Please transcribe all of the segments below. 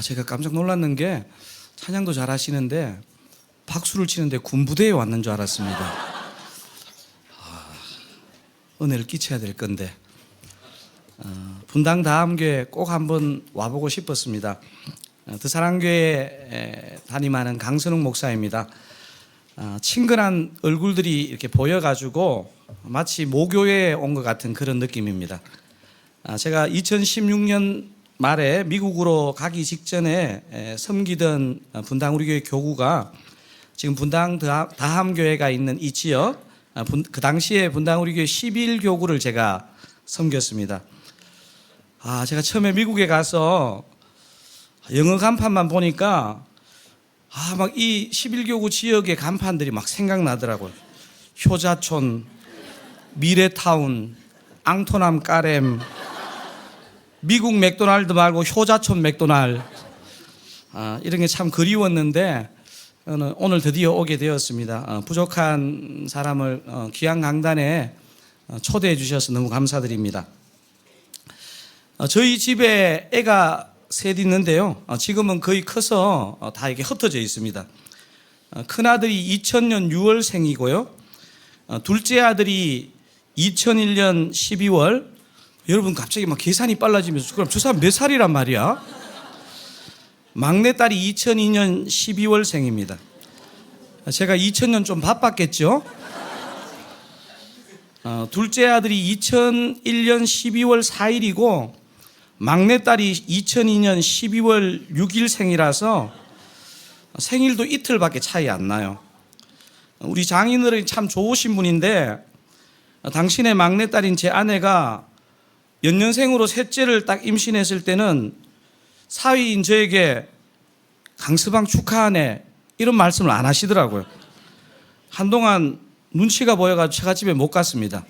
제가 깜짝 놀랐는 게 찬양도 잘 하시는데 박수를 치는데 군부대에 왔는 줄 알았습니다. 은혜를 끼쳐야 될 건데 분당 다함교회 꼭 한번 와보고 싶었습니다. 드사랑교회 담임하는 강선웅 목사입니다. 친근한 얼굴들이 이렇게 보여가지고 마치 모교회에 온 것 같은 그런 느낌입니다. 제가 2016년 말에 미국으로 가기 직전에 섬기던 분당 우리 교회 교구가 지금 분당 다함교회가 있는 이 지역, 그 당시에 분당 우리 교회 11교구를 제가 섬겼습니다. 제가 처음에 미국에 가서 영어 간판만 보니까 막 이 11교구 지역의 간판들이 막 생각나더라고요. 효자촌, 미래타운, 앙토남 까렘, 미국 맥도날드 말고 효자촌 맥도날드, 이런 게 참 그리웠는데 오늘 드디어 오게 되었습니다. 부족한 사람을 귀한 강단에 초대해 주셔서 너무 감사드립니다. 저희 집에 애가 셋 있는데요. 지금은 거의 커서 다 이렇게 흩어져 있습니다. 큰아들이 2000년 6월생이고요. 둘째 아들이 2001년 12월. 여러분 갑자기 막 계산이 빨라지면서 그럼 저 사람 몇 살이란 말이야? 막내딸이 2002년 12월생입니다. 제가 2000년 좀 바빴겠죠? 둘째 아들이 2001년 12월 4일이고 막내딸이 2002년 12월 6일생이라서 생일도 이틀밖에 차이 안 나요. 우리 장인어른이 참 좋으신 분인데 당신의 막내딸인 제 아내가 연년생으로 셋째를 딱 임신했을 때는 사위인 저에게 강서방 축하하네 이런 말씀을 안 하시더라고요. 한동안 눈치가 보여가지고 제가 집에 못 갔습니다.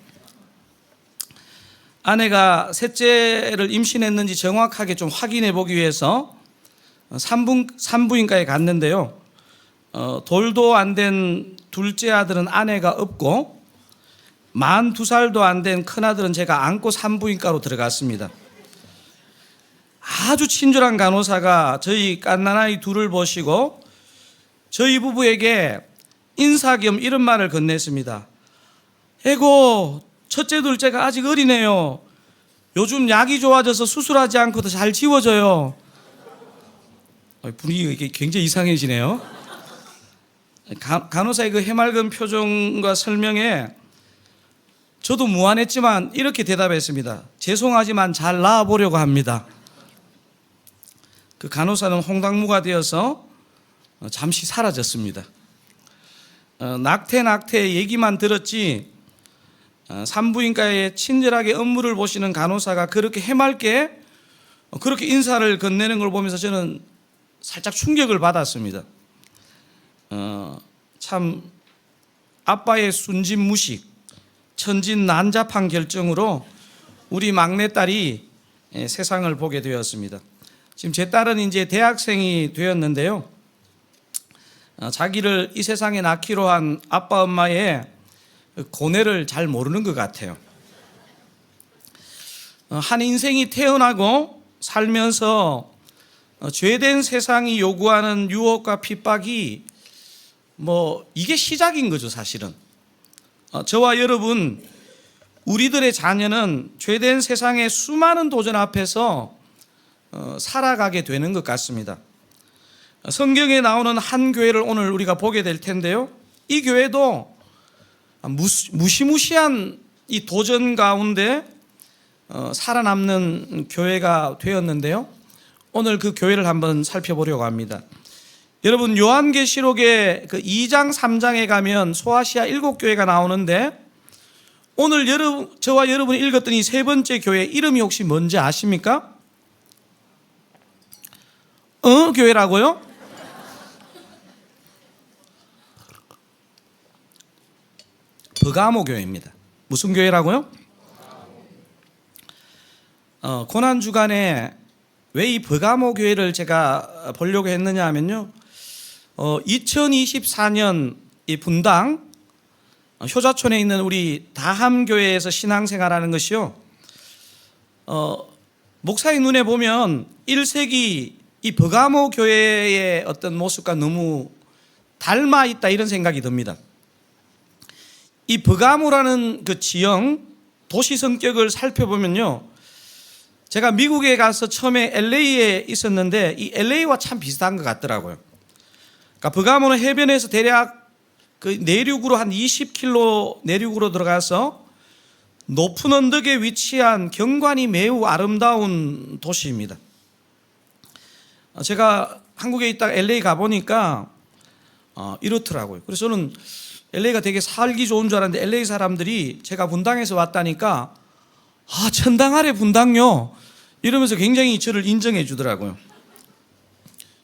아내가 셋째를 임신했는지 정확하게 좀 확인해 보기 위해서 산부인과에 갔는데요. 돌도 안 된 둘째 아들은 아내가 없고 42살도 안 된 큰아들은 제가 안고 산부인과로 들어갔습니다. 아주 친절한 간호사가 저희 갓난아이 둘을 보시고 저희 부부에게 인사 겸 이런 말을 건넸습니다. 에고, 첫째 둘째가 아직 어리네요. 요즘 약이 좋아져서 수술하지 않고도 잘 지워져요. 분위기가 굉장히 이상해지네요. 간호사의 그 해맑은 표정과 설명에 저도 무안했지만 이렇게 대답했습니다. 죄송하지만 잘 나아보려고 합니다. 그 간호사는 홍당무가 되어서 잠시 사라졌습니다. 낙태 얘기만 들었지 산부인과에 친절하게 업무를 보시는 간호사가 그렇게 해맑게 그렇게 인사를 건네는 걸 보면서 저는 살짝 충격을 받았습니다. 참 아빠의 순진무식, 천진난잡한 결정으로 우리 막내딸이 세상을 보게 되었습니다. 지금 제 딸은 이제 대학생이 되었는데요. 자기를 이 세상에 낳기로 한 아빠 엄마의 고뇌를 잘 모르는 것 같아요. 한 인생이 태어나고 살면서 죄된 세상이 요구하는 유혹과 핍박이 이게 시작인 거죠, 사실은. 저와 여러분, 우리들의 자녀는 죄된 세상의 수많은 도전 앞에서 살아가게 되는 것 같습니다. 성경에 나오는 한 교회를 오늘 우리가 보게 될 텐데요. 이 교회도 무시무시한 이 도전 가운데 살아남는 교회가 되었는데요. 오늘 그 교회를 한번 살펴보려고 합니다. 여러분, 요한계시록의 그 2장 3장에 가면 소아시아 7교회가 나오는데 오늘 저와 여러분이 읽었던 이 세 번째 교회 이름이 혹시 뭔지 아십니까? 교회라고요? 버가모 교회입니다. 무슨 교회라고요? 고난주간에 왜 이 버가모 교회를 제가 보려고 했느냐 하면요. 2024년 이 분당 효자촌에 있는 우리 다함교회에서 신앙생활하는 것이요. 목사의 눈에 보면 1세기 이 버가모 교회의 어떤 모습과 너무 닮아 있다 이런 생각이 듭니다. 이 버가모라는 그 지형, 도시 성격을 살펴보면요, 제가 미국에 가서 처음에 LA에 있었는데 이 LA와 참 비슷한 것 같더라고요. 그러니까 버가모는 해변에서 대략 그 내륙으로 한 20km 내륙으로 들어가서 높은 언덕에 위치한 경관이 매우 아름다운 도시입니다. 제가 한국에 있다가 LA 가보니까 이렇더라고요. 그래서 저는 LA가 되게 살기 좋은 줄 알았는데 LA 사람들이 제가 분당에서 왔다니까 천당 아래 분당요 이러면서 굉장히 저를 인정해 주더라고요.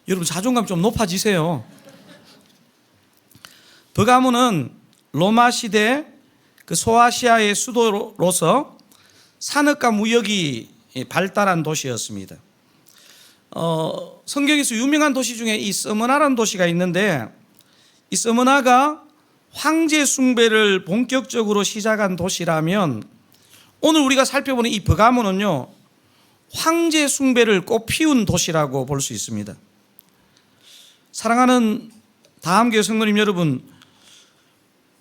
여러분 자존감 좀 높아지세요. 버가모는 로마 시대 그 소아시아의 수도로서 산업과 무역이 발달한 도시였습니다. 성경에서 유명한 도시 중에 이 스무나라는 도시가 있는데 이 스무나가 황제 숭배를 본격적으로 시작한 도시라면 오늘 우리가 살펴보는 이 버가모는요 황제 숭배를 꽃피운 도시라고 볼 수 있습니다. 사랑하는 다함교회 성도님 여러분,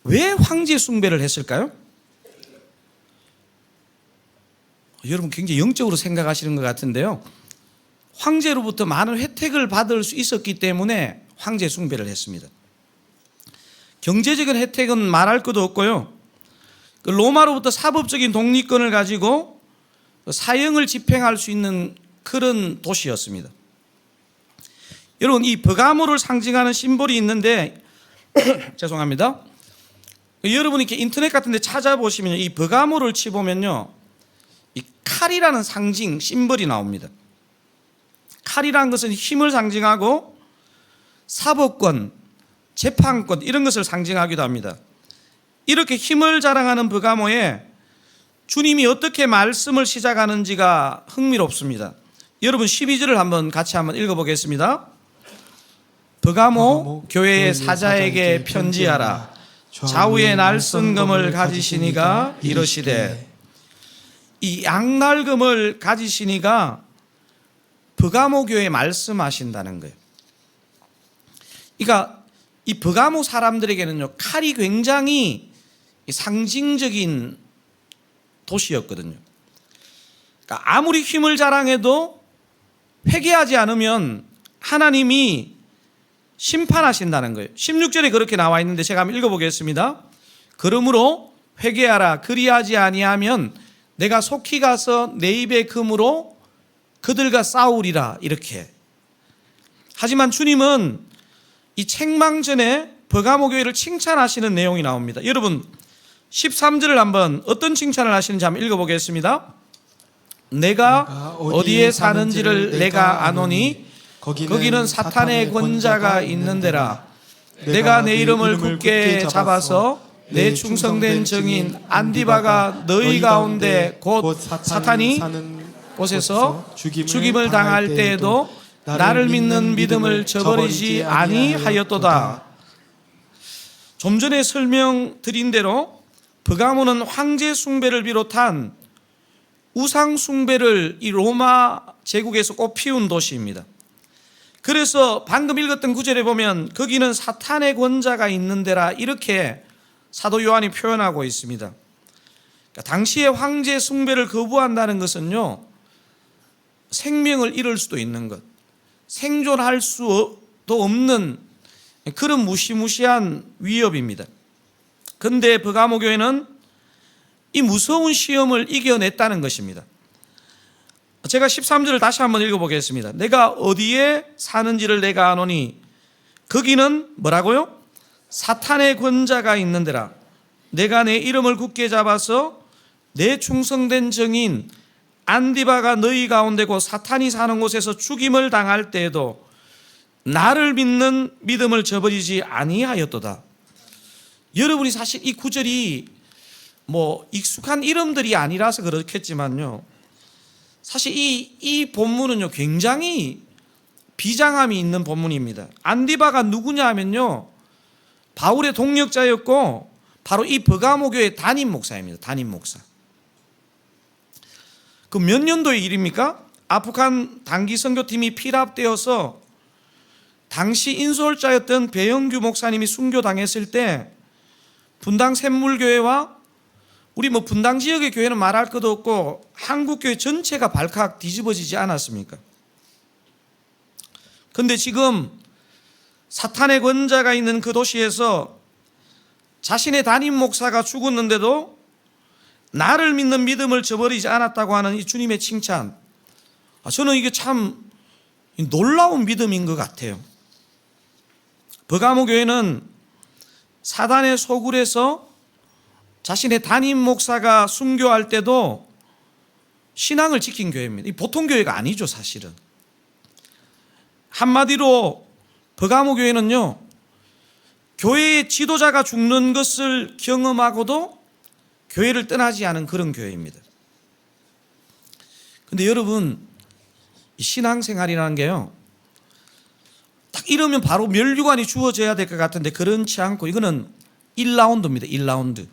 왜 황제 숭배를 했을까요? 여러분 굉장히 영적으로 생각하시는 것 같은데요, 황제로부터 많은 혜택을 받을 수 있었기 때문에 황제 숭배를 했습니다. 경제적인 혜택은 말할 것도 없고요, 그 로마로부터 사법적인 독립권을 가지고 사형을 집행할 수 있는 그런 도시였습니다. 여러분 이 버가모를 상징하는 심볼이 있는데 죄송합니다. 여러분이 이렇게 인터넷 같은 데 찾아보시면 이 버가모를 치보면요 이 칼이라는 상징 심볼이 나옵니다. 칼이라는 것은 힘을 상징하고 사법권, 재판권 이런 것을 상징하기도 합니다. 이렇게 힘을 자랑하는 버가모에 주님이 어떻게 말씀을 시작하는지가 흥미롭습니다. 여러분 12절을 한번 같이 한번 읽어보겠습니다. 버가모 교회의 사자에게 편지하라. 좌우에 날선 금을 가지시니가 이러시되, 이 양날금을 가지시니가 버가모 교회에 말씀하신다는 거예요. 그러니까 이 버가모 사람들에게는요 칼이 굉장히 상징적인 도시였거든요. 그러니까 아무리 힘을 자랑해도 회개하지 않으면 하나님이 심판하신다는 거예요. 16절에 그렇게 나와 있는데 제가 한번 읽어보겠습니다. 그러므로 회개하라. 그리하지 아니하면 내가 속히 가서 내 입의 금으로 그들과 싸우리라. 이렇게. 하지만 주님은 이 책망 전에 버가모 교회를 칭찬하시는 내용이 나옵니다. 여러분 13절을 한번 어떤 칭찬을 하시는지 한번 읽어보겠습니다. 내가 어디에 사는지를 내가 아노니 거기는 사탄의 권자가 있는 데라. 내가 내 이름을 굳게 잡아서 내 충성된 증인 안디바가 너희 가운데 곧 사탄이 곳에서 죽임을 당할 때에도 나를 믿는 믿음을 저버리지 아니하였도다. 좀 전에 설명드린 대로 버가모는 황제 숭배를 비롯한 우상 숭배를 이 로마 제국에서 꽃피운 도시입니다. 그래서 방금 읽었던 구절에 보면 거기는 사탄의 권자가 있는 데라 이렇게 사도 요한이 표현하고 있습니다. 그러니까 당시에 황제 숭배를 거부한다는 것은요 생명을 잃을 수도 있는 것, 생존할 수도 없는 그런 무시무시한 위협입니다. 그런데 버가모 교회는 이 무서운 시험을 이겨냈다는 것입니다. 제가 13절을 다시 한번 읽어보겠습니다. 내가 어디에 사는지를 내가 아노니 거기는 뭐라고요? 사탄의 권자가 있는 데라. 내가 내 이름을 굳게 잡아서 내 충성된 증인 안디바가 너희 가운데 곧 사탄이 사는 곳에서 죽임을 당할 때에도 나를 믿는 믿음을 저버리지 아니하였도다. 여러분이 사실 이 구절이 뭐 익숙한 이름들이 아니라서 그렇겠지만요, 사실 이 본문은요 굉장히 비장함이 있는 본문입니다. 안디바가 누구냐 하면요 바울의 동역자였고 바로 이 버가모 교회 담임 목사입니다. 담임 목사. 그 몇 년도의 일입니까? 아프간 단기 선교팀이 피랍되어서 당시 인솔자였던 배영규 목사님이 순교당했을 때 분당 샘물교회와 우리 분당 지역의 교회는 말할 것도 없고 한국교회 전체가 발칵 뒤집어지지 않았습니까? 그런데 지금 사탄의 권자가 있는 그 도시에서 자신의 담임 목사가 죽었는데도 나를 믿는 믿음을 저버리지 않았다고 하는 이 주님의 칭찬, 저는 이게 참 놀라운 믿음인 것 같아요. 버가모 교회는 사단의 소굴에서 자신의 담임 목사가 순교할 때도 신앙을 지킨 교회입니다. 이 보통 교회가 아니죠, 사실은. 한마디로 버가모 교회는요, 교회의 지도자가 죽는 것을 경험하고도 교회를 떠나지 않은 그런 교회입니다. 그런데 여러분, 이 신앙생활이라는 게요, 딱 이러면 바로 면류관이 주어져야 될 것 같은데 그렇지 않고 이거는 1라운드입니다. 1라운드.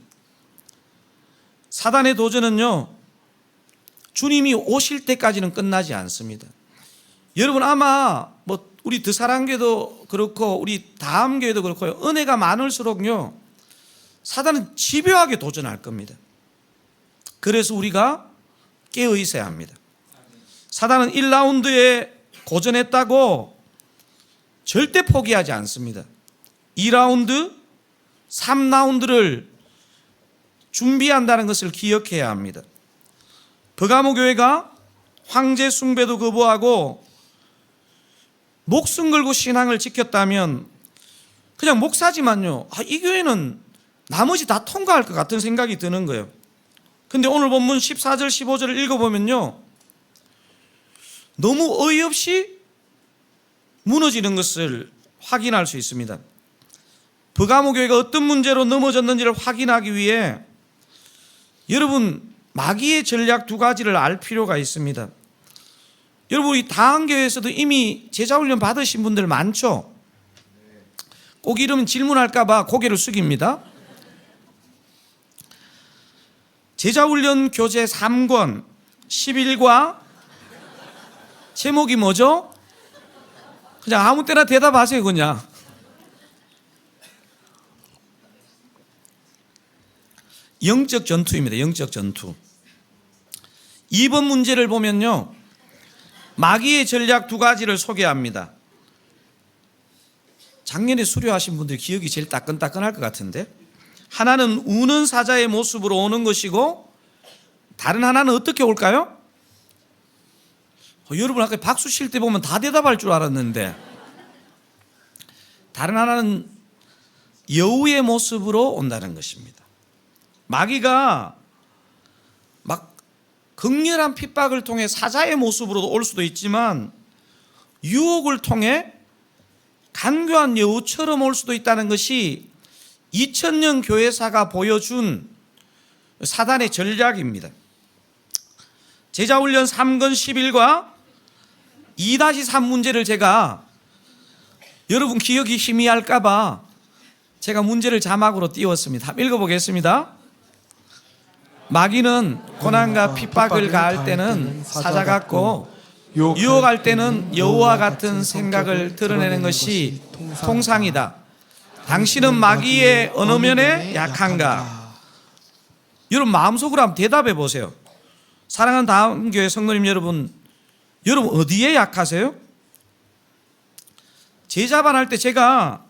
사단의 도전은요, 주님이 오실 때까지는 끝나지 않습니다. 여러분 아마 우리 드사랑교회도 그렇고 우리 다음교회도 그렇고요, 은혜가 많을수록요 사단은 집요하게 도전할 겁니다. 그래서 우리가 깨어 있어야 합니다. 사단은 1라운드에 고전했다고 절대 포기하지 않습니다. 2라운드, 3라운드를 준비한다는 것을 기억해야 합니다. 버가모 교회가 황제 숭배도 거부하고 목숨 걸고 신앙을 지켰다면 그냥 목사지만요, 이 교회는 나머지 다 통과할 것 같은 생각이 드는 거예요. 근데 오늘 본문 14절 15절을 읽어보면요, 너무 어이없이 무너지는 것을 확인할 수 있습니다. 버가모 교회가 어떤 문제로 넘어졌는지를 확인하기 위해 여러분 마귀의 전략 2가지를 알 필요가 있습니다. 여러분 우리 다한교회에서도 이미 제자훈련 받으신 분들 많죠? 꼭 이러면 질문할까 봐 고개를 숙입니다. 제자훈련 교재 3권 11과 제목이 뭐죠? 그냥 아무 때나 대답하세요. 그냥 영적 전투입니다. 영적 전투. 2번 문제를 보면요, 마귀의 전략 2가지를 소개합니다. 작년에 수료하신 분들 기억이 제일 따끈따끈할 것 같은데, 하나는 우는 사자의 모습으로 오는 것이고 다른 하나는 어떻게 올까요? 여러분 아까 박수 칠 때 보면 다 대답할 줄 알았는데, 다른 하나는 여우의 모습으로 온다는 것입니다. 마귀가 막 극렬한 핍박을 통해 사자의 모습으로 올 수도 있지만 유혹을 통해 간교한 여우처럼 올 수도 있다는 것이 2000년 교회사가 보여준 사단의 전략입니다. 제자훈련 3권 11과 2-3 문제를 제가 여러분 기억이 희미할까 봐 제가 문제를 자막으로 띄웠습니다. 한번 읽어보겠습니다. 마귀는 고난과 핍박을 가할 때는 사자 같고 유혹할 때는 여우와 같은 생각을 드러내는 것이 통상이다. 당신은 마귀의 어느 면에 약한가? 여러분 마음속으로 한번 대답해 보세요. 사랑하는 다음교회 성도님 여러분, 여러분 어디에 약하세요? 제자반 할 때 제가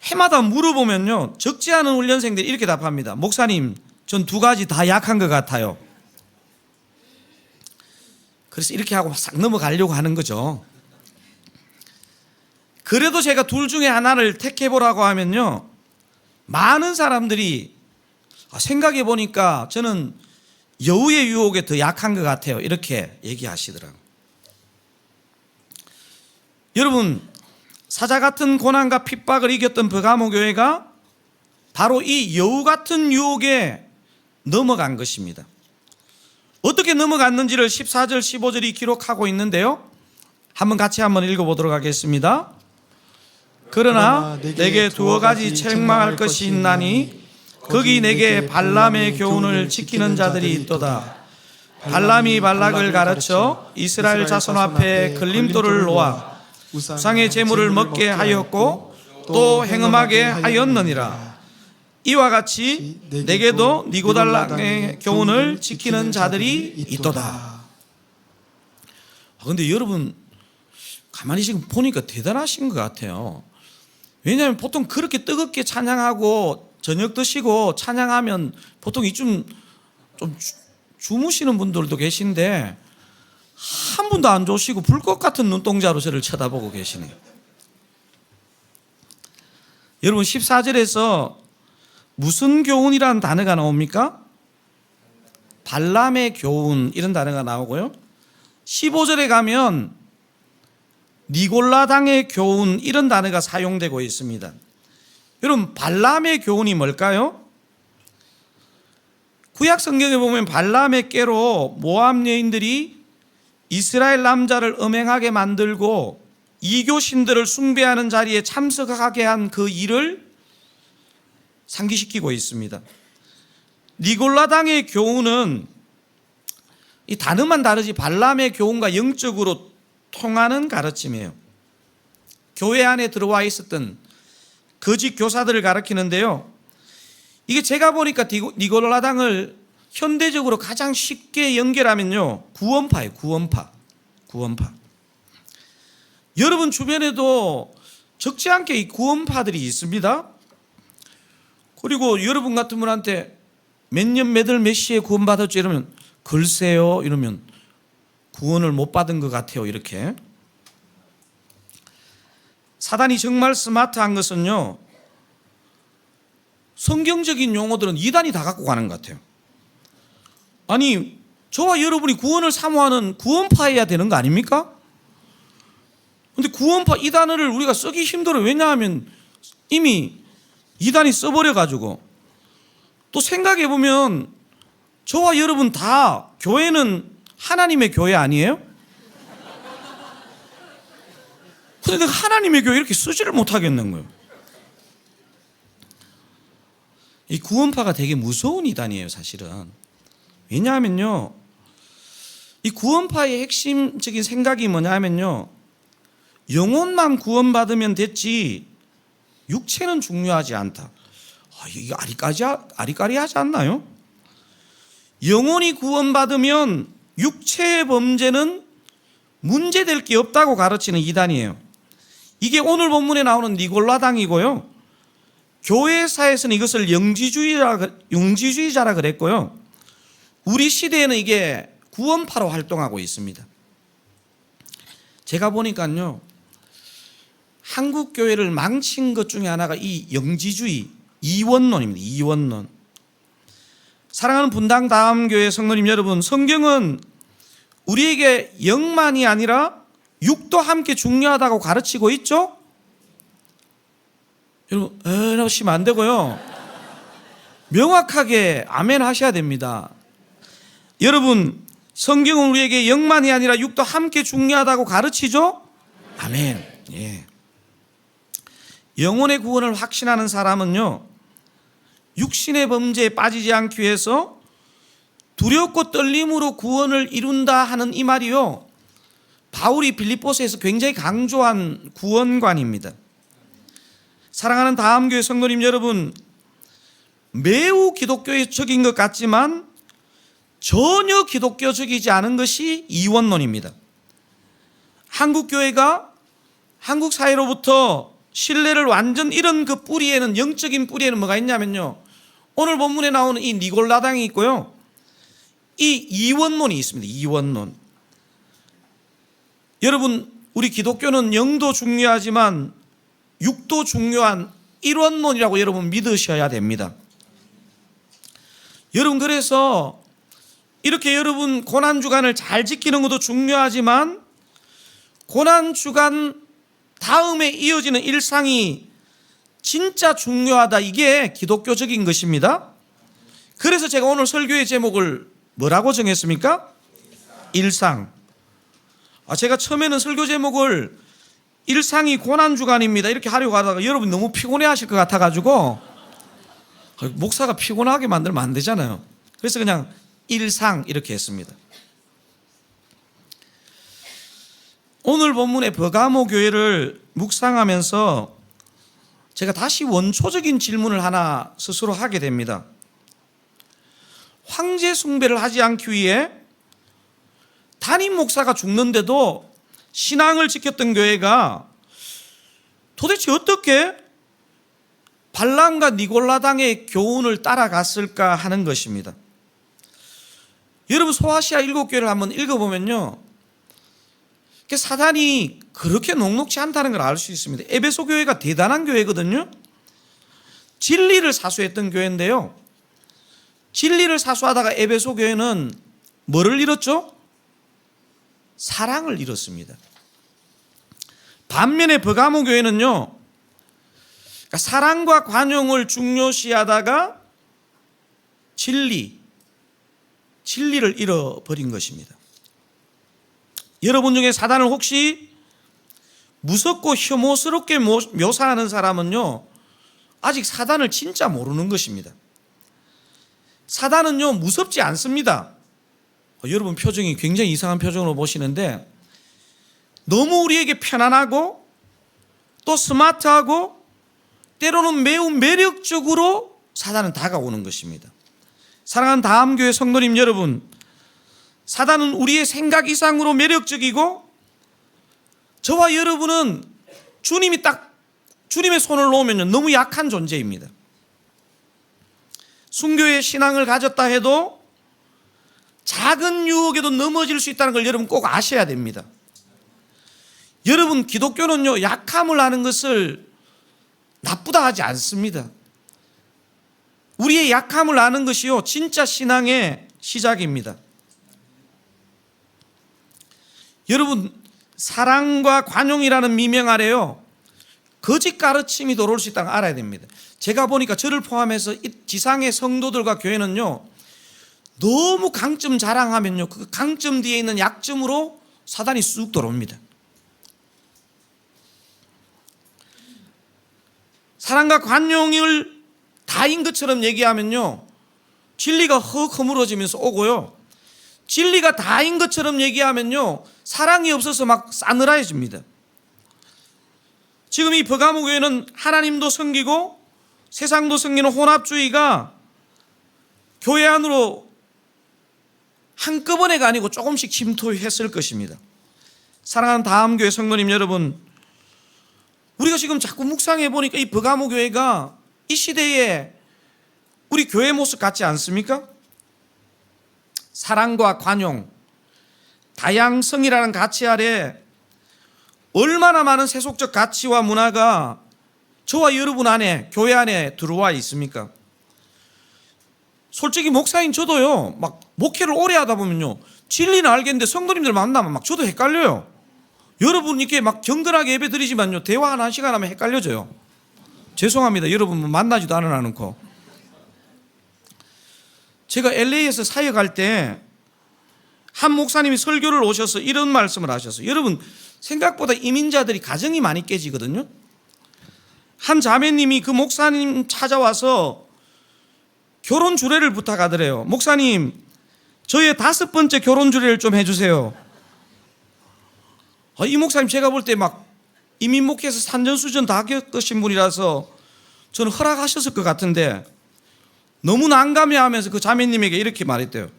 해마다 물어보면요, 적지 않은 훈련생들이 이렇게 답합니다. 목사님, 전 2가지 다 약한 것 같아요. 그래서 이렇게 하고 싹 넘어가려고 하는 거죠. 그래도 제가 둘 중에 하나를 택해보라고 하면요, 많은 사람들이 생각해 보니까 저는 여우의 유혹에 더 약한 것 같아요, 이렇게 얘기하시더라고요. 여러분 사자 같은 고난과 핍박을 이겼던 버가모 교회가 바로 이 여우 같은 유혹에 넘어간 것입니다. 어떻게 넘어갔는지를 14절 15절이 기록하고 있는데요, 한번 같이 한번 읽어보도록 하겠습니다. 그러나 내게 2가지 책망할 것이 있나니 거기 내게 발람의 교훈을 지키는 자들이 있도다. 발람이 발락을 가르쳐 이스라엘 자손 앞에 걸림돌을 놓아 우상의 제물을 먹게 하였고 또 행음하게 하였느니라. 이와 같이 내게도 니고달랑의 교훈을 지키는 자들이 있도다. 근데 여러분 가만히 지금 보니까 대단하신 것 같아요. 왜냐하면 보통 그렇게 뜨겁게 찬양하고 저녁 드시고 찬양하면 보통 이쯤 좀 주무시는 분들도 계신데 한 분도 안 조시고 불꽃 같은 눈동자로 저를 쳐다보고 계시네요. 여러분 14절에서 무슨 교훈이라는 단어가 나옵니까? 발람의 교훈 이런 단어가 나오고요. 15절에 가면 니골라당의 교훈 이런 단어가 사용되고 있습니다. 여러분 발람의 교훈이 뭘까요? 구약 성경에 보면 발람의 꾀로 모압 여인들이 이스라엘 남자를 음행하게 만들고 이교 신들을 숭배하는 자리에 참석하게 한 그 일을 상기시키고 있습니다. 니골라당의 교훈은 이 단어만 다르지 발람의 교훈과 영적으로 통하는 가르침이에요. 교회 안에 들어와 있었던 거짓 교사들을 가르치는데요. 이게 제가 보니까 니골라당을 현대적으로 가장 쉽게 연결하면요, 구원파예요. 구원파. 여러분 주변에도 적지 않게 이 구원파들이 있습니다. 그리고 여러분 같은 분한테 몇 년 몇 월 몇 시에 구원받았죠 이러면 글쎄요 이러면 구원을 못 받은 것 같아요. 이렇게 사단이 정말 스마트한 것은요, 성경적인 용어들은 이단이 다 갖고 가는 것 같아요. 아니 저와 여러분이 구원을 사모하는 구원파여야 되는 거 아닙니까? 근데 구원파 이 단어를 우리가 쓰기 힘들어요. 왜냐하면 이미 이단이 써버려가지고. 또 생각해보면 저와 여러분 다 교회는 하나님의 교회 아니에요? 근데 내가 하나님의 교회 이렇게 쓰지를 못하겠는 거예요. 이 구원파가 되게 무서운 이단이에요 사실은. 왜냐하면요, 이 구원파의 핵심적인 생각이 뭐냐 하면요, 영혼만 구원받으면 됐지 육체는 중요하지 않다. 이게 아리까리하지 않나요? 영혼이 구원받으면 육체의 범죄는 문제될 게 없다고 가르치는 이단이에요. 이게 오늘 본문에 나오는 니골라당이고요, 교회사에서는 이것을 영지주의자라 그랬고요, 우리 시대에는 이게 구원파로 활동하고 있습니다. 제가 보니까요, 한국 교회를 망친 것 중에 하나가 이 영지주의, 이원론입니다. 이원론. 사랑하는 분당 다음교회 성도님 여러분, 성경은 우리에게 영만이 아니라 육도 함께 중요하다고 가르치고 있죠? 여러분 이러시면 안 되고요, 명확하게 아멘 하셔야 됩니다. 여러분 성경은 우리에게 영만이 아니라 육도 함께 중요하다고 가르치죠? 아멘. 예. 영혼의 구원을 확신하는 사람은요, 육신의 범죄에 빠지지 않기 위해서 두렵고 떨림으로 구원을 이룬다 하는 이 말이요, 바울이 빌립보서에서 굉장히 강조한 구원관입니다. 사랑하는 다음교회 성도님 여러분, 매우 기독교적인 것 같지만 전혀 기독교적이지 않은 것이 이원론입니다. 한국 교회가 한국 사회로부터 신뢰를 완전 잃은 그 뿌리에는, 영적인 뿌리에는 뭐가 있냐면요, 오늘 본문에 나오는 이 니골라당이 있고요, 이 이원론이 있습니다. 이원론. 여러분 우리 기독교는 영도 중요하지만 육도 중요한 일원론이라고 여러분 믿으셔야 됩니다. 여러분 그래서 이렇게 여러분 고난주간을 잘 지키는 것도 중요하지만 고난주간 다음에 이어지는 일상이 진짜 중요하다, 이게 기독교적인 것입니다. 그래서 제가 오늘 설교의 제목을 뭐라고 정했습니까? 일상. 제가 처음에는 설교 제목을 일상이 고난주간입니다 이렇게 하려고 하다가 여러분 너무 피곤해 하실 것 같아가지고, 목사가 피곤하게 만들면 안 되잖아요. 그래서 그냥 일상 이렇게 했습니다. 오늘 본문의 버가모 교회를 묵상하면서 제가 다시 원초적인 질문을 하나 스스로 하게 됩니다. 황제 숭배를 하지 않기 위해 담임 목사가 죽는데도 신앙을 지켰던 교회가 도대체 어떻게 발람과 니골라당의 교훈을 따라갔을까 하는 것입니다. 여러분, 소아시아 7교회를 한번 읽어보면요, 사단이 그렇게 녹록지 않다는 걸 알 수 있습니다. 에베소 교회가 대단한 교회거든요. 진리를 사수했던 교회인데요, 진리를 사수하다가 에베소 교회는 뭐를 잃었죠? 사랑을 잃었습니다. 반면에 버가모 교회는요, 사랑과 관용을 중요시하다가 진리를 잃어버린 것입니다. 여러분 중에 사단을 혹시 무섭고 혐오스럽게 묘사하는 사람은요, 아직 사단을 진짜 모르는 것입니다. 사단은요, 무섭지 않습니다. 여러분 표정이 굉장히 이상한 표정으로 보시는데, 너무 우리에게 편안하고 또 스마트하고 때로는 매우 매력적으로 사단은 다가오는 것입니다. 사랑하는 다함교회 성도님 여러분, 사단은 우리의 생각 이상으로 매력적이고, 저와 여러분은 주님의 손을 놓으면 너무 약한 존재입니다. 순교의 신앙을 가졌다 해도 작은 유혹에도 넘어질 수 있다는 걸 여러분 꼭 아셔야 됩니다. 여러분, 기독교는요, 약함을 하는 것을 나쁘다 하지 않습니다. 우리의 약함을 아는 것이요, 진짜 신앙의 시작입니다. 여러분, 사랑과 관용이라는 미명 아래요, 거짓 가르침이 들어올 수 있다는 걸 알아야 됩니다. 제가 보니까 저를 포함해서 이 지상의 성도들과 교회는요, 너무 강점 자랑하면요, 그 강점 뒤에 있는 약점으로 사단이 쑥 들어옵니다. 사랑과 관용을 다인 것처럼 얘기하면요, 진리가 허물어지면서 오고요, 진리가 다인 것처럼 얘기하면요, 사랑이 없어서 막 싸늘해집니다. 지금 이 버가모 교회는 하나님도 섬기고 세상도 섬기는 혼합주의가 교회 안으로 한꺼번에가 아니고 조금씩 침투했을 것입니다. 사랑하는 다함교회 성도님 여러분, 우리가 지금 자꾸 묵상해 보니까 이 버가모 교회가 이 시대에 우리 교회 모습 같지 않습니까? 사랑과 관용, 다양성이라는 가치 아래 얼마나 많은 세속적 가치와 문화가 저와 여러분 안에, 교회 안에 들어와 있습니까? 솔직히 목사인 저도요, 막 목회를 오래 하다 보면요, 진리는 알겠는데 성도님들 만나면 막 저도 헷갈려요. 여러분 이렇게 막 경건하게 예배 드리지만요, 대화 한 시간 하면 헷갈려져요. 죄송합니다. 여러분 만나지도 않고. 제가 LA에서 사역할 때 한 목사님이 설교를 오셔서 이런 말씀을 하셨어요. 여러분, 생각보다 이민자들이 가정이 많이 깨지거든요. 한 자매님이 그 목사님 찾아와서 결혼 주례를 부탁하더래요. 목사님, 저의 5번째 결혼 주례를 좀 해주세요. 이 목사님 제가 볼 때 막 이민 목회에서 산전수전 다 겪으신 분이라서 저는 허락하셨을 것 같은데, 너무 난감해하면서 그 자매님에게 이렇게 말했대요.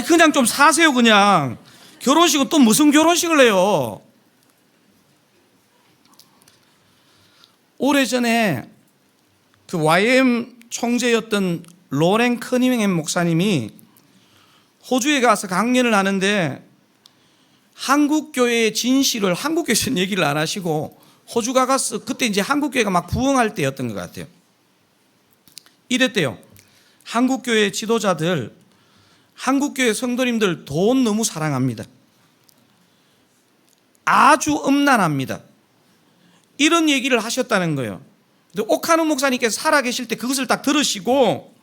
그냥 좀 사세요. 그냥 결혼식은 또 무슨 결혼식을 해요. 오래전에 그 YM 총재였던 로렌 커닝햄 목사님이 호주에 가서 강연을 하는데, 한국교회의 진실을 한국교회에서는 얘기를 안 하시고 호주 가서, 그때 이제 한국교회가 막 부흥할 때였던 것 같아요. 이랬대요. 한국교회 지도자들, 한국교회 성도님들 돈 너무 사랑합니다. 아주 음란합니다. 이런 얘기를 하셨다는 거예요. 근데 오카노 목사님께서 살아계실 때 그것을 딱 들으시고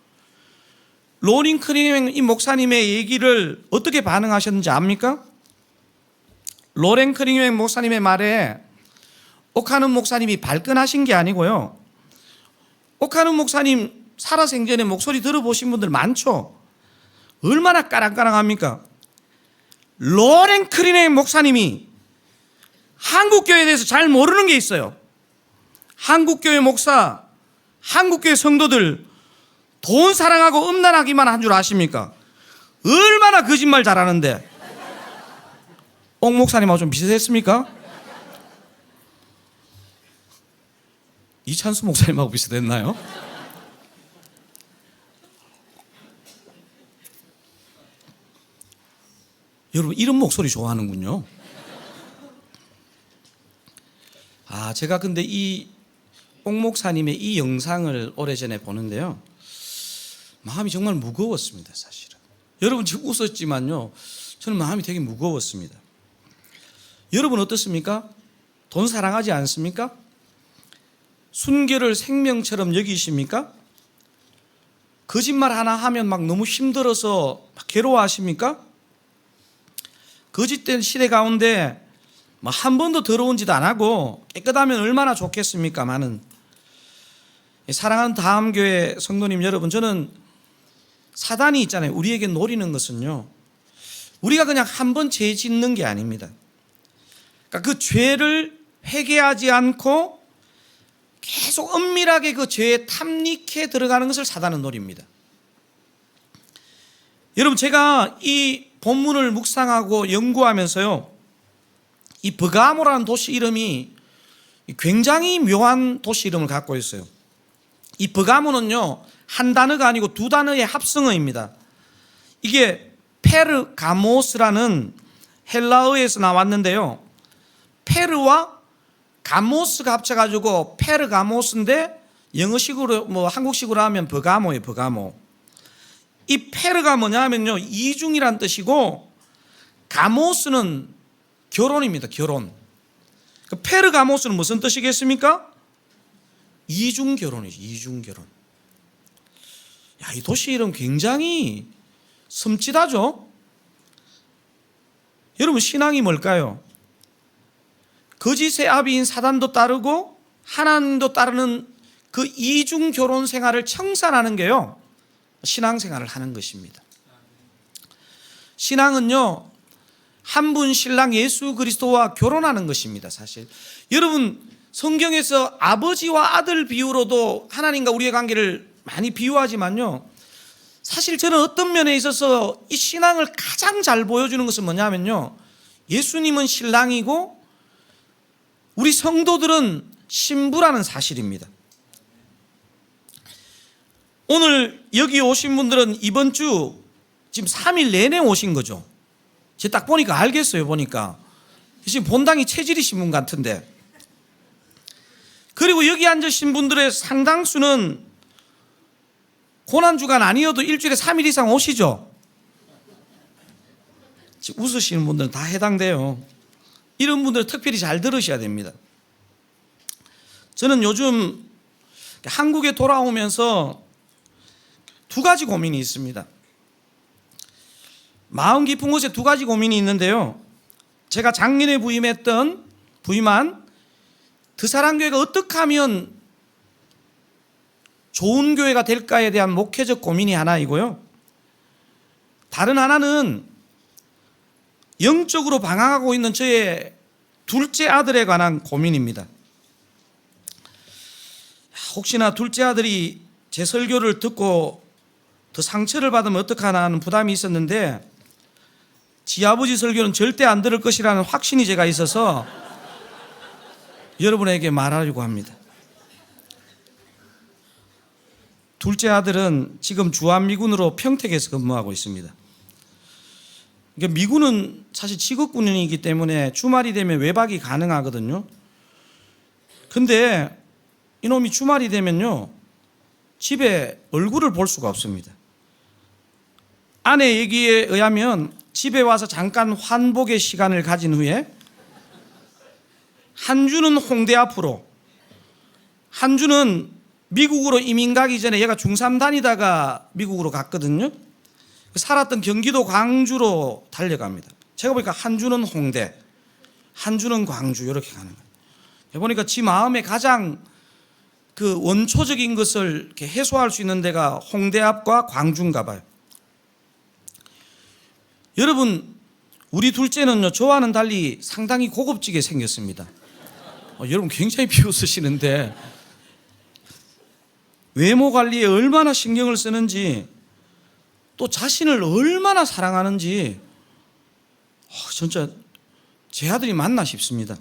로린 커닝햄 이 목사님의 얘기를 어떻게 반응하셨는지 압니까? 로렌 커닝햄 목사님의 말에 오카노 목사님이 발끈하신 게 아니고요, 오카노 목사님 살아생전에 목소리 들어보신 분들 많죠? 얼마나 까랑까랑합니까? 로렌 커닝햄 목사님이 한국교회에 대해서 잘 모르는 게 있어요. 한국교회 목사, 한국교회 성도들 돈 사랑하고 음란하기만 한 줄 아십니까? 얼마나 거짓말 잘하는데. 옥 목사님하고 좀 비슷했습니까? 이찬수 목사님하고 비슷했나요? 여러분 이런 목소리 좋아하는군요. 제가 근데 이 옥 목사님의 이 영상을 오래전에 보는데요, 마음이 정말 무거웠습니다. 사실은 여러분 지금 웃었지만요, 저는 마음이 되게 무거웠습니다. 여러분 어떻습니까? 돈 사랑하지 않습니까? 순결을 생명처럼 여기십니까? 거짓말 하나 하면 막 너무 힘들어서 막 괴로워하십니까? 거짓된 시대 가운데 한 번도 더러운 짓 안 하고 깨끗하면 얼마나 좋겠습니까마는. 사랑하는 다함교회 성도님 여러분, 저는 사단이 있잖아요. 우리에게 노리는 것은요, 우리가 그냥 한 번 죄 짓는 게 아닙니다. 그러니까 그 죄를 회개하지 않고 계속 은밀하게 그 죄에 탐닉해 들어가는 것을 사단은 노립니다. 여러분, 제가 이 본문을 묵상하고 연구하면서요, 이 버가모라는 도시 이름이 굉장히 묘한 도시 이름을 갖고 있어요. 이 버가모는요, 한 단어가 아니고 두 단어의 합성어입니다. 이게 페르가모스라는 헬라어에서 나왔는데요, 페르와 가모스가 합쳐가지고 페르가모스인데, 영어식으로 한국식으로 하면 버가모예요. 버가모. 이 페르가 뭐냐 하면요, 이중이란 뜻이고, 가모스는 결혼입니다. 결혼. 페르가모스는 무슨 뜻이겠습니까? 이중 결혼이죠. 이중 결혼. 이 도시 이름 굉장히 섬찟하죠. 여러분, 신앙이 뭘까요? 거짓의 아비인 사단도 따르고 하나님도 따르는 그 이중 결혼 생활을 청산하는 게요, 신앙생활을 하는 것입니다. 신앙은요, 한 분 신랑 예수 그리스도와 결혼하는 것입니다. 사실 여러분, 성경에서 아버지와 아들 비유로도 하나님과 우리의 관계를 많이 비유하지만요, 사실 저는 어떤 면에 있어서 이 신앙을 가장 잘 보여주는 것은 뭐냐면요, 예수님은 신랑이고 우리 성도들은 신부라는 사실입니다. 오늘 여기 오신 분들은 이번 주 지금 3일 내내 오신 거죠. 제가 딱 보니까 알겠어요. 보니까 지금 본당이 체질이신 분 같은데, 그리고 여기 앉으신 분들의 상당수는 고난주간 아니어도 일주일에 3일 이상 오시죠. 지금 웃으시는 분들은 다 해당돼요. 이런 분들 특별히 잘 들으셔야 됩니다. 저는 요즘 한국에 돌아오면서 두 가지 고민이 있습니다. 마음 깊은 곳에 두 가지 고민이 있는데요, 제가 작년에 부임한 드사랑교회가 어떻게 하면 좋은 교회가 될까에 대한 목회적 고민이 하나이고요, 다른 하나는 영적으로 방황하고 있는 저의 둘째 아들에 관한 고민입니다. 혹시나 둘째 아들이 제 설교를 듣고 더 상처를 받으면 어떡하나 하는 부담이 있었는데, 지 아버지 설교는 절대 안 들을 것이라는 확신이 제가 있어서 여러분에게 말하려고 합니다. 둘째 아들은 지금 주한미군으로 평택에서 근무하고 있습니다. 그러니까 미군은 사실 직업군인이기 때문에 주말이 되면 외박이 가능하거든요. 근데 이놈이 주말이 되면요, 집에 얼굴을 볼 수가 없습니다. 아내 얘기에 의하면 집에 와서 잠깐 환복의 시간을 가진 후에 한 주는 홍대 앞으로, 한 주는 미국으로 이민 가기 전에 얘가 중3 다니다가 미국으로 갔거든요. 살았던 경기도 광주로 달려갑니다. 제가 보니까 한 주는 홍대, 한 주는 광주, 이렇게 가는 거예요. 보니까 지 마음에 가장 그 원초적인 것을 이렇게 해소할 수 있는 데가 홍대 앞과 광주인가 봐요. 여러분, 우리 둘째는요, 저와는 달리 상당히 고급지게 생겼습니다. 여러분 굉장히 비웃으시는데 외모 관리에 얼마나 신경을 쓰는지, 또 자신을 얼마나 사랑하는지 진짜 제 아들이 맞나 싶습니다.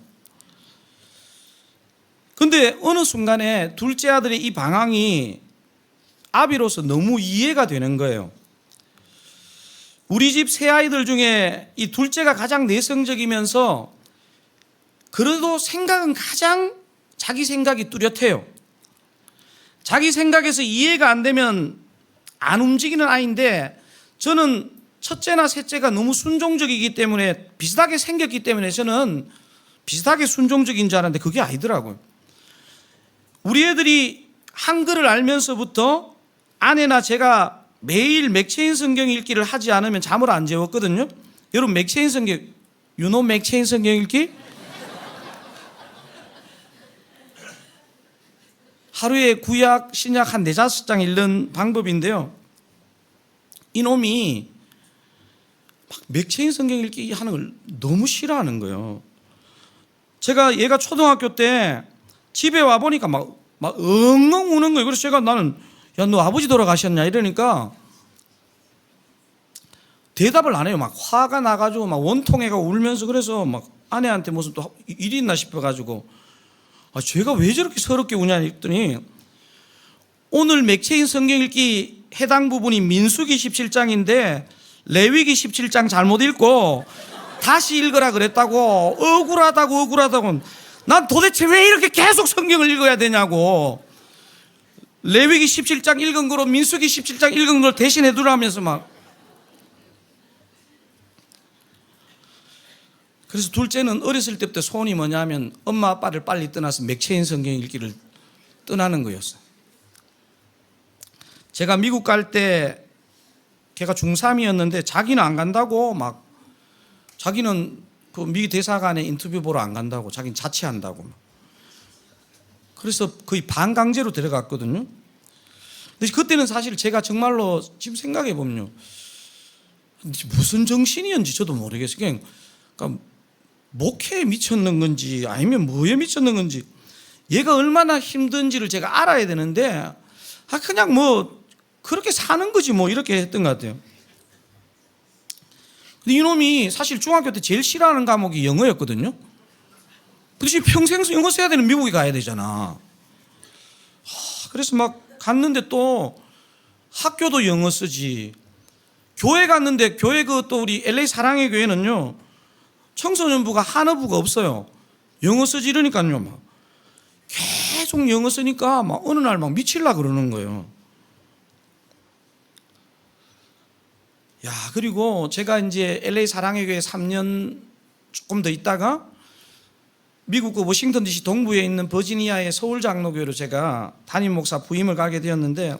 근데 어느 순간에 둘째 아들의 이 방황이 아비로서 너무 이해가 되는 거예요. 우리 집 세 아이들 중에 이 둘째가 가장 내성적이면서 그래도 생각은 가장 자기 생각이 뚜렷해요. 자기 생각에서 이해가 안 되면 안 움직이는 아이인데, 저는 첫째나 셋째가 너무 순종적이기 때문에, 비슷하게 생겼기 때문에 저는 비슷하게 순종적인 줄 알았는데 그게 아니더라고요. 우리 애들이 한글을 알면서부터 아내나 제가 매일 맥체인 성경 읽기를 하지 않으면 잠을 안 재웠거든요. 여러분 맥체인 성경, 유노 맥체인 성경 읽기? 하루에 구약, 신약 한 4-5장 읽는 방법인데요. 이놈이 막 맥체인 성경 읽기 하는 걸 너무 싫어하는 거예요. 제가 얘가 초등학교 때 집에 와보니까 막 엉엉 우는 거예요. 그래서 제가 나는, 야, 너 아버지 돌아가셨냐? 이러니까 대답을 안 해요. 막 화가 나가지고 막 원통해가 울면서, 그래서 막 아내한테 무슨 또 일이 있나 싶어가지고, 쟤가 왜 저렇게 서럽게 우냐 했더니, 오늘 맥체인 성경 읽기 해당 부분이 민수기 17장인데 레위기 17장 잘못 읽고 다시 읽으라 그랬다고. 억울하다고. 난 도대체 왜 이렇게 계속 성경을 읽어야 되냐고. 레위기 17장 읽은 거로 민수기 17장 읽은 걸 대신해 두라면서 막. 그래서 둘째는 어렸을 때부터 소원이 뭐냐면 엄마 아빠를 빨리 떠나서 맥체인 성경 읽기를 떠나는 거였어요. 제가 미국 갈 때 걔가 중3이었는데 자기는 안 간다고, 막 자기는 그 미 대사관에 인터뷰 보러 안 간다고, 자기는 자취한다고. 그래서 거의 반강제로 데려갔거든요. 근데 그때는 사실 제가 정말로 지금 생각해 보면요, 무슨 정신이었는지 저도 모르겠어요. 그러니까 목회에 미쳤는 건지 아니면 뭐에 미쳤는 건지, 얘가 얼마나 힘든지를 제가 알아야 되는데 그냥 뭐 그렇게 사는 거지 뭐, 이렇게 했던 것 같아요. 근데 이놈이 사실 중학교 때 제일 싫어하는 과목이 영어였거든요. 근데 지금 평생 영어 써야 되는 미국에 가야 되잖아. 그래서 막 갔는데 또 학교도 영어 쓰지. 교회 갔는데 교회 또 우리 LA 사랑의 교회는요, 청소년부가 한어부가 없어요. 영어 쓰지 이러니까요, 막 계속 영어 쓰니까 막 어느 날 막 미칠라 그러는 거예요. 야, 그리고 제가 이제 LA 사랑의 교회 3년 조금 더 있다가 미국 그 워싱턴 DC 동부에 있는 버지니아의 서울 장로교회로 제가 담임 목사 부임을 가게 되었는데,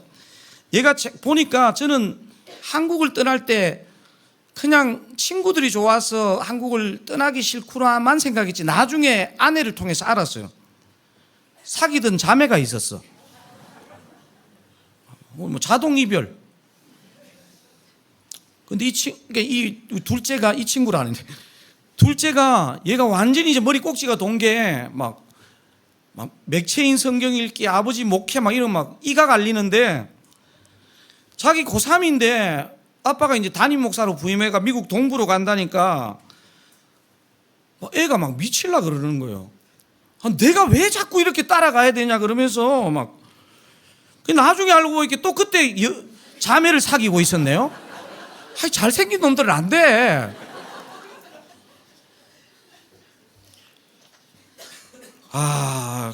얘가 보니까 저는 한국을 떠날 때 그냥 친구들이 좋아서 한국을 떠나기 싫구나만 생각했지, 나중에 아내를 통해서 알았어요. 사귀던 자매가 있었어. 뭐 자동 이별. 근데 이 둘째가 이 친구라는데, 둘째가 얘가 완전히 이제 머리 꼭지가 돈 게 막 맥체인 성경 읽기, 아버지 목회 막 이런 막 이가 갈리는데, 자기 고3인데 아빠가 이제 담임 목사로 부임해가 미국 동부로 간다니까 애가 막 미칠라 그러는 거예요. 내가 왜 자꾸 이렇게 따라가야 되냐 그러면서 막. 나중에 알고 보니까 또 그때 자매를 사귀고 있었네요. 잘생긴 놈들은 안 돼.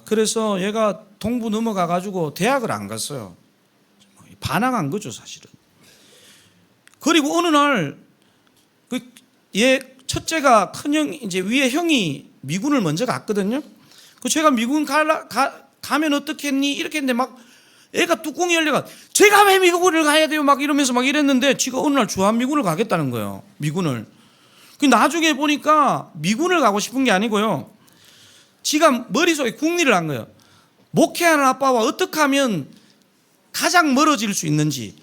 그래서 얘가 동부 넘어가 가지고 대학을 안 갔어요. 반항한 거죠, 사실은. 그리고 어느 날 얘 첫째가 큰형, 이제 위에 형이 미군을 먼저 갔거든요. 제가 미군 가면 어떻겠니 이렇게 했는데 막 애가 뚜껑이 열려가, 제가 왜 미군을 가야 돼요 막 이러면서 막 이랬는데, 지가 어느 날 주한미군을 가겠다는 거예요. 미군을. 나중에 보니까 미군을 가고 싶은 게 아니고요, 지가 머릿속에 궁리를 한 거예요. 목회하는 아빠와 어떻게 하면 가장 멀어질 수 있는지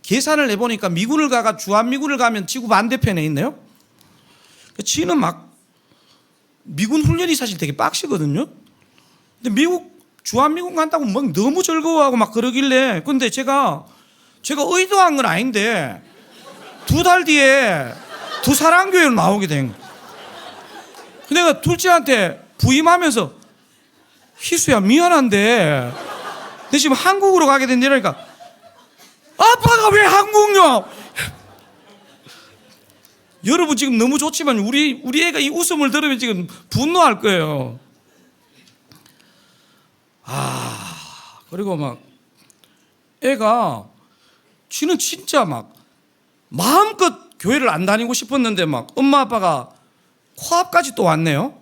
계산을 해보니까 미군을 가가 주한미군을 가면 지구 반대편에 있네요. 지는 막 미군 훈련이 사실 되게 빡시거든요. 근데 주한미군 간다고 막 너무 즐거워하고 막 그러길래, 근데 제가 의도한 건 아닌데 2달 뒤에 두사랑교회로 나오게 된 거예요. 내가 둘째한테 부임하면서, 희수야 미안한데 내 지금 한국으로 가게 된다니까. 아빠가 왜 한국요? 여러분 지금 너무 좋지만 우리 애가 이 웃음을 들으면 지금 분노할 거예요. 그리고 막 애가 지는 진짜 막 마음껏 교회를 안 다니고 싶었는데 막 엄마 아빠가 코앞까지 또 왔네요.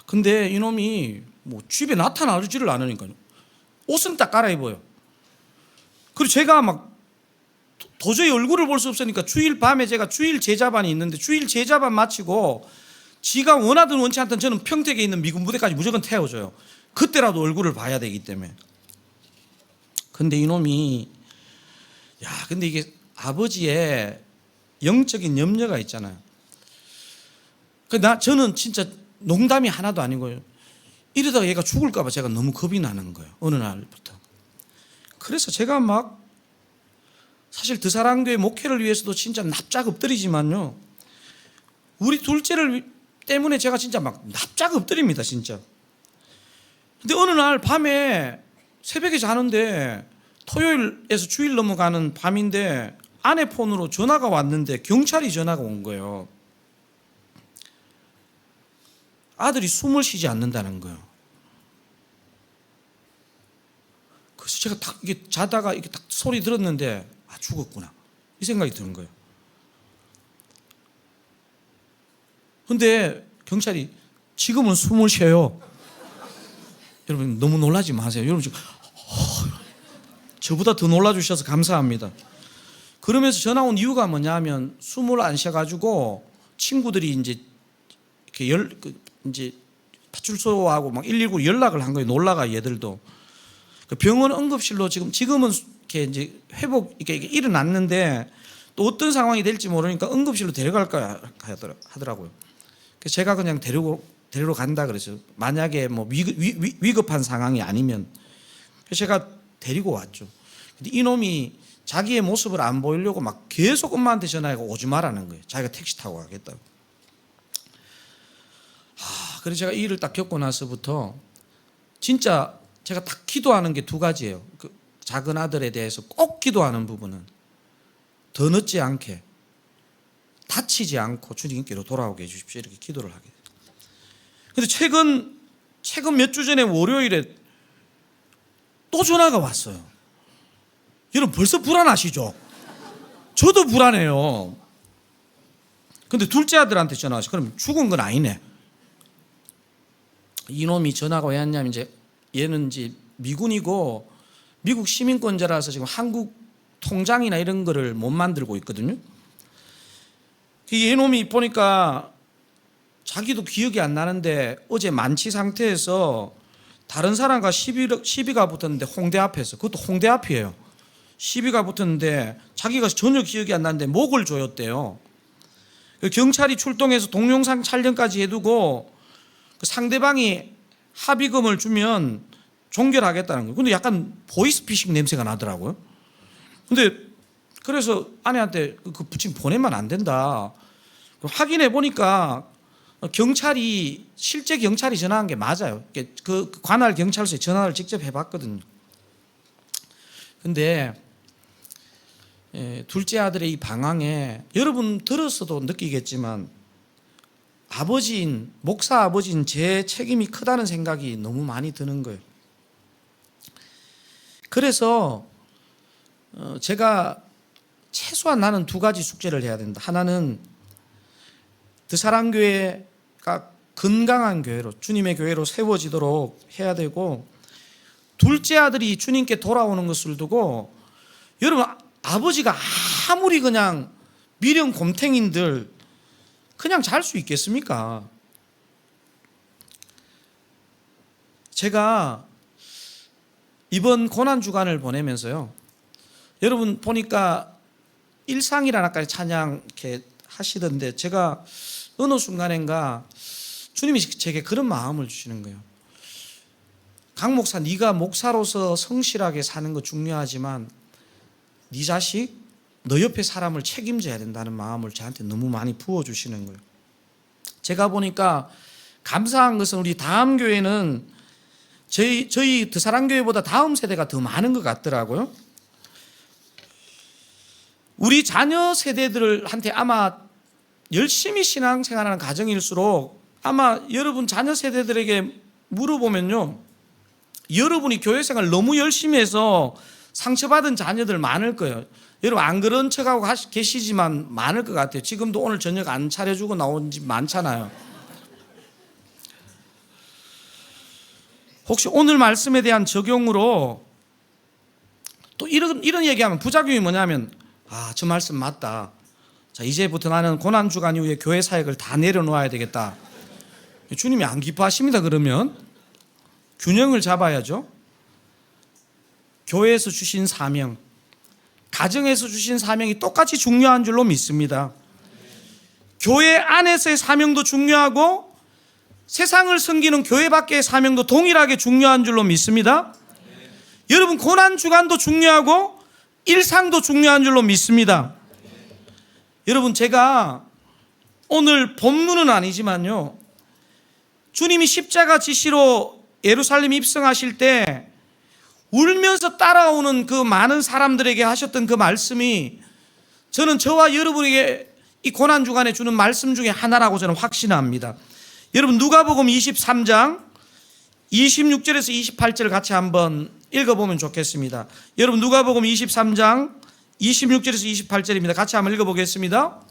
근데 이놈이 뭐 집에 나타나지를 않으니까요. 옷은 딱 갈아입어요. 그리고 제가 막 도저히 얼굴을 볼 수 없으니까 주일 밤에 제가 주일 제자반이 있는데 주일 제자반 마치고 지가 원하든 원치 않든 저는 평택에 있는 미군 부대까지 무조건 태워줘요. 그때라도 얼굴을 봐야 되기 때문에. 근데 이놈이, 근데 이게 아버지의 영적인 염려가 있잖아요. 저는 진짜 농담이 하나도 아니고요. 이러다가 얘가 죽을까봐 제가 너무 겁이 나는 거예요. 어느 날부터. 그래서 제가 막 사실 드사랑교회 목회를 위해서도 진짜 납작 엎드리지만요. 우리 둘째를 때문에 제가 진짜 막 납작 엎드립니다, 진짜. 근데 어느 날 밤에 새벽에 자는데 토요일에서 주일 넘어가는 밤인데 아내 폰으로 전화가 왔는데 경찰이 전화가 온 거예요. 아들이 숨을 쉬지 않는다는 거예요. 그래서 제가 딱 이게 자다가 이렇게 딱 소리 들었는데 죽었구나 이 생각이 드는 거예요. 근데 경찰이 지금은 숨을 쉬어요. 여러분 너무 놀라지 마세요. 여러분 지금 저보다 더 놀라주셔서 감사합니다. 그러면서 전화 온 이유가 뭐냐면 숨을 안 쉬어가지고 친구들이 이제 이렇게 이제 파출소하고 막 119 연락을 한 거예요. 놀라가 얘들도. 그 병원 응급실로 지금은 이렇게 이제 이렇게 일어났는데 또 어떤 상황이 될지 모르니까 응급실로 데려갈까 하더라고요. 그래서 제가 그냥 데리러 간다 그랬어요. 만약에 뭐 위급한 상황이 아니면. 그래서 제가 데리고 왔죠. 근데 이놈이 자기의 모습을 안 보이려고 막 계속 엄마한테 전화해서 오지 말라는 거예요. 자기가 택시 타고 가겠다고. 그래서 제가 이 일을 딱 겪고 나서부터 진짜 제가 딱 기도하는 게 2가지예요. 그 작은 아들에 대해서 꼭 기도하는 부분은 더 늦지 않게 다치지 않고 주님께로 돌아오게 해주십시오. 이렇게 기도를 하게 돼요. 근데 최근 몇 주 전에 월요일에 또 전화가 왔어요. 여러분 벌써 불안하시죠? 저도 불안해요. 근데 둘째 아들한테 전화 왔어요. 그럼 죽은 건 아니네. 이놈이 전화가 왜 왔냐면 이제 얘는 이제 미군이고 미국 시민권자라서 지금 한국 통장이나 이런 거를 못 만들고 있거든요. 이놈이 보니까 자기도 기억이 안 나는데 어제 만취 상태에서 다른 사람과 시비가 붙었는데 홍대 앞에서, 그것도 홍대 앞이에요. 시비가 붙었는데 자기가 전혀 기억이 안 나는데 목을 조였대요. 경찰이 출동해서 동영상 촬영까지 해두고 그 상대방이 합의금을 주면 종결하겠다는 거예요. 근데 약간 보이스피싱 냄새가 나더라고요. 근데 그래서 아내한테 그 지금 보내면 안 된다. 확인해 보니까 실제 경찰이 전화한 게 맞아요. 그 관할 경찰서에 전화를 직접 해봤거든요. 근데 둘째 아들의 이 방황에 여러분 들었어도 느끼겠지만 목사 아버지인 제 책임이 크다는 생각이 너무 많이 드는 거예요. 그래서 제가 최소한 나는 2가지 숙제를 해야 된다. 하나는 드사랑교회가 건강한 교회로, 주님의 교회로 세워지도록 해야 되고, 둘째 아들이 주님께 돌아오는 것을 두고, 여러분 아버지가 아무리 그냥 미련 곰탱인들 그냥 잘 수 있겠습니까? 제가 이번 고난주간을 보내면서요, 여러분 보니까 일상이라나까지 찬양 이렇게 하시던데 제가 어느 순간인가 주님이 제게 그런 마음을 주시는 거예요. 강 목사, 네가 목사로서 성실하게 사는 거 중요하지만 네 자식, 너 옆에 사람을 책임져야 된다는 마음을 저한테 너무 많이 부어주시는 거예요. 제가 보니까 감사한 것은 우리 다음교회는 저희 드사랑교회보다 다음 세대가 더 많은 것 같더라고요. 우리 자녀 세대들한테 아마 열심히 신앙생활하는 가정일수록 아마 여러분 자녀 세대들에게 물어보면요, 여러분이 교회생활 너무 열심히 해서 상처받은 자녀들 많을 거예요. 여러분 안 그런 척하고 계시지만 많을 것 같아요. 지금도 오늘 저녁 안 차려주고 나온 집 많잖아요. 혹시 오늘 말씀에 대한 적용으로 또 이런 얘기하면 부작용이 뭐냐면, 저 말씀 맞다. 자, 이제부터 나는 고난주간 이후에 교회 사역을 다 내려놓아야 되겠다. 주님이 안 기뻐하십니다. 그러면 균형을 잡아야죠. 교회에서 주신 사명, 가정에서 주신 사명이 똑같이 중요한 줄로 믿습니다. 교회 안에서의 사명도 중요하고 세상을 섬기는 교회 밖의 사명도 동일하게 중요한 줄로 믿습니다. 여러분 고난주간도 중요하고 일상도 중요한 줄로 믿습니다. 여러분 제가 오늘 본문은 아니지만요, 주님이 십자가 지시로 예루살렘 입성하실 때 울면서 따라오는 그 많은 사람들에게 하셨던 그 말씀이 저는 저와 여러분에게 이 고난주간에 주는 말씀 중에 하나라고 저는 확신합니다. 여러분 누가복음 23장 26절에서 28절을 같이 한번 읽어보면 좋겠습니다. 여러분 누가복음 23장 26절에서 28절입니다. 같이 한번 읽어보겠습니다.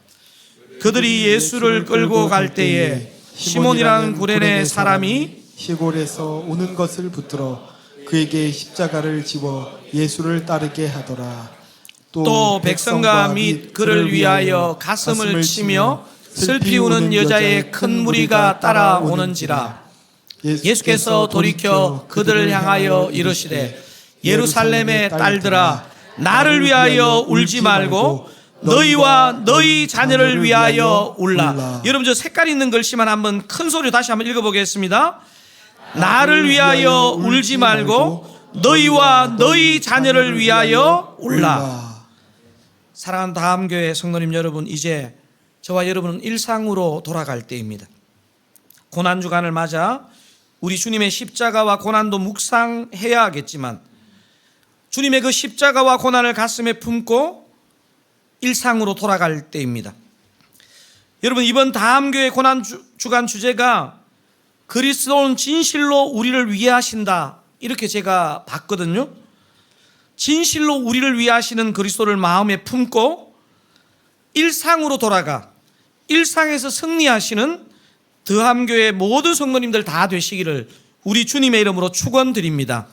그들이 예수를 끌고 갈 때에 시몬이라는 구레네 사람이 시골에서 오는 것을 붙들어 그에게 십자가를 집어 예수를 따르게 하더라. 또 백성과 및 그를 위하여 가슴을 치며 슬피 우는 여자의 큰 무리가 따라오는지라. 예수께서 돌이켜 그들을 향하여 이르시되 예루살렘의 딸들아, 나를 위하여 울지 말고 너희와 너희 자녀를 위하여 울라. 여러분 저 색깔 있는 글씨만 한번 큰 소리로 다시 한번 읽어보겠습니다. 나를 위하여 울지 말고 너희와 너희 자녀를 위하여 울라. 사랑하는 다음교회 성도님 여러분, 이제 저와 여러분은 일상으로 돌아갈 때입니다. 고난주간을 맞아 우리 주님의 십자가와 고난도 묵상해야 하겠지만 주님의 그 십자가와 고난을 가슴에 품고 일상으로 돌아갈 때입니다. 여러분 이번 다음교회 고난주간 주제가 그리스도는 진실로 우리를 위해 하신다, 이렇게 제가 봤거든요. 진실로 우리를 위해 하시는 그리스도를 마음에 품고 일상으로 돌아가 일상에서 승리하시는 더함교회 모든 성도님들 다 되시기를 우리 주님의 이름으로 축원드립니다.